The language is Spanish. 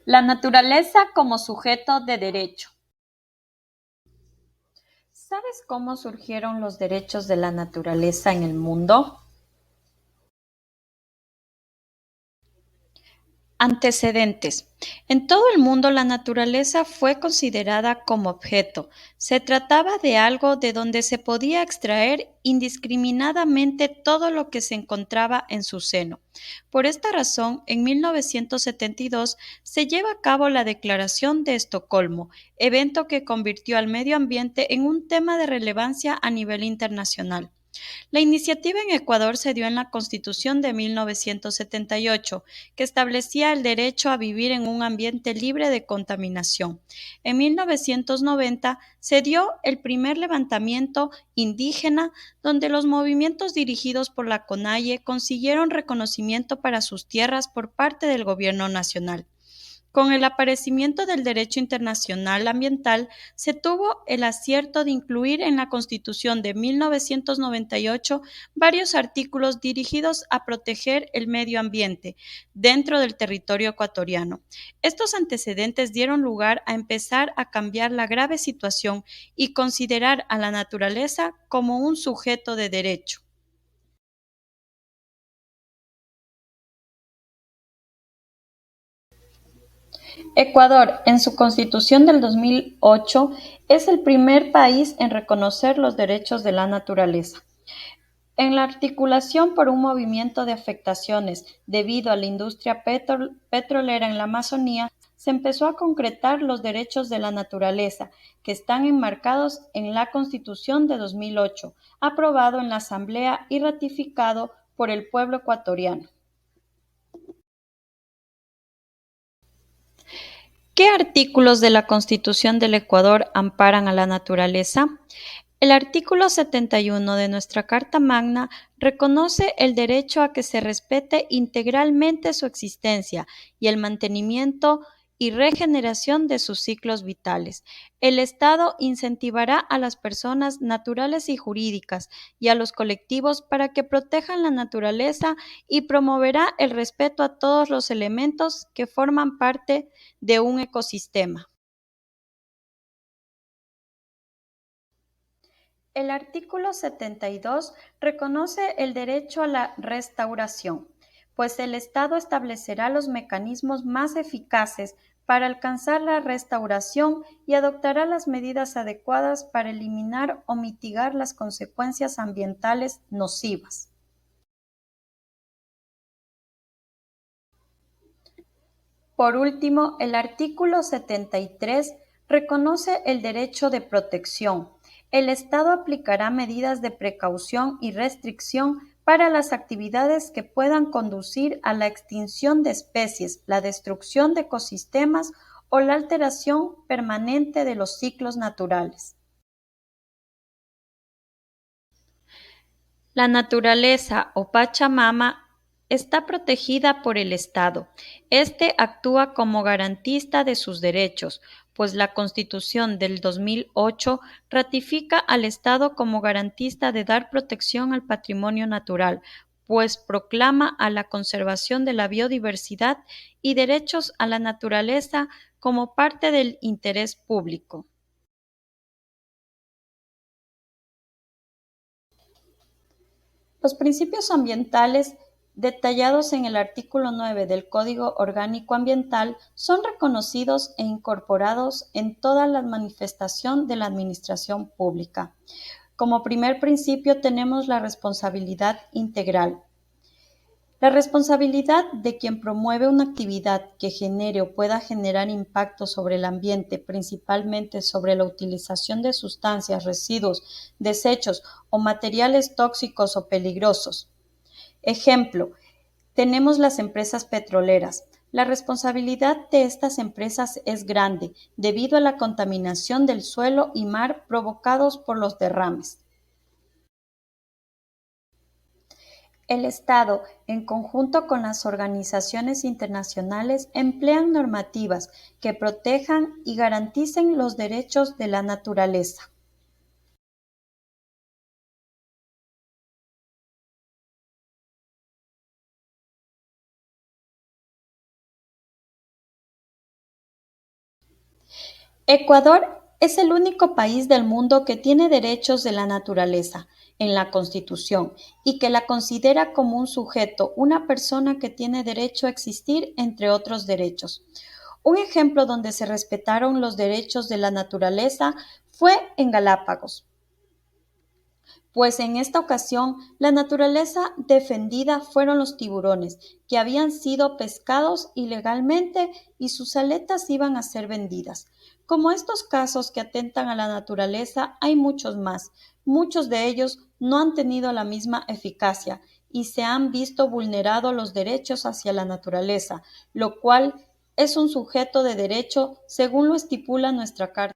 La naturaleza como sujeto de derecho. ¿Sabes cómo surgieron los derechos de la naturaleza en el mundo? Antecedentes. En todo el mundo la naturaleza fue considerada como objeto. Se trataba de algo de donde se podía extraer indiscriminadamente todo lo que se encontraba en su seno. Por esta razón, en 1972 se lleva a cabo la Declaración de Estocolmo, evento que convirtió al medio ambiente en un tema de relevancia a nivel internacional. La iniciativa en Ecuador se dio en la Constitución de 1978, que establecía el derecho a vivir en un ambiente libre de contaminación. En 1990 se dio el primer levantamiento indígena, donde los movimientos dirigidos por la CONAIE consiguieron reconocimiento para sus tierras por parte del gobierno nacional. Con el aparecimiento del derecho internacional ambiental, se tuvo el acierto de incluir en la Constitución de 1998 varios artículos dirigidos a proteger el medio ambiente dentro del territorio ecuatoriano. Estos antecedentes dieron lugar a empezar a cambiar la grave situación y considerar a la naturaleza como un sujeto de derecho. Ecuador, en su Constitución del 2008, es el primer país en reconocer los derechos de la naturaleza. En la articulación por un movimiento de afectaciones debido a la industria petrolera en la Amazonía, se empezó a concretar los derechos de la naturaleza, que están enmarcados en la Constitución de 2008, aprobado en la Asamblea y ratificado por el pueblo ecuatoriano. ¿Qué artículos de la Constitución del Ecuador amparan a la naturaleza? El artículo 71 de nuestra Carta Magna reconoce el derecho a que se respete integralmente su existencia y el mantenimiento y regeneración de sus ciclos vitales. El Estado incentivará a las personas naturales y jurídicas y a los colectivos para que protejan la naturaleza y promoverá el respeto a todos los elementos que forman parte de un ecosistema. El artículo 72 reconoce el derecho a la restauración, pues el Estado establecerá los mecanismos más eficaces para alcanzar la restauración y adoptará las medidas adecuadas para eliminar o mitigar las consecuencias ambientales nocivas. Por último, el artículo 73 reconoce el derecho de protección. El Estado aplicará medidas de precaución y restricción para las actividades que puedan conducir a la extinción de especies, la destrucción de ecosistemas o la alteración permanente de los ciclos naturales. La naturaleza o Pachamama está protegida por el Estado. Este actúa como garantista de sus derechos, pues la Constitución del 2008 ratifica al Estado como garantista de dar protección al patrimonio natural, pues proclama a la conservación de la biodiversidad y derechos a la naturaleza como parte del interés público. Los principios ambientales detallados en el artículo 9 del Código Orgánico Ambiental son reconocidos e incorporados en toda la manifestación de la administración pública. Como primer principio tenemos la responsabilidad integral. La responsabilidad de quien promueve una actividad que genere o pueda generar impacto sobre el ambiente, principalmente sobre la utilización de sustancias, residuos, desechos o materiales tóxicos o peligrosos. Ejemplo, tenemos las empresas petroleras. La responsabilidad de estas empresas es grande debido a la contaminación del suelo y mar provocados por los derrames. El Estado, en conjunto con las organizaciones internacionales, emplean normativas que protejan y garanticen los derechos de la naturaleza. Ecuador es el único país del mundo que tiene derechos de la naturaleza en la Constitución y que la considera como un sujeto, una persona que tiene derecho a existir, entre otros derechos. Un ejemplo donde se respetaron los derechos de la naturaleza fue en Galápagos, pues en esta ocasión la naturaleza defendida fueron los tiburones, que habían sido pescados ilegalmente y sus aletas iban a ser vendidas. Como estos casos que atentan a la naturaleza, hay muchos más. Muchos de ellos no han tenido la misma eficacia y se han visto vulnerados los derechos hacia la naturaleza, lo cual es un sujeto de derecho según lo estipula nuestra Carta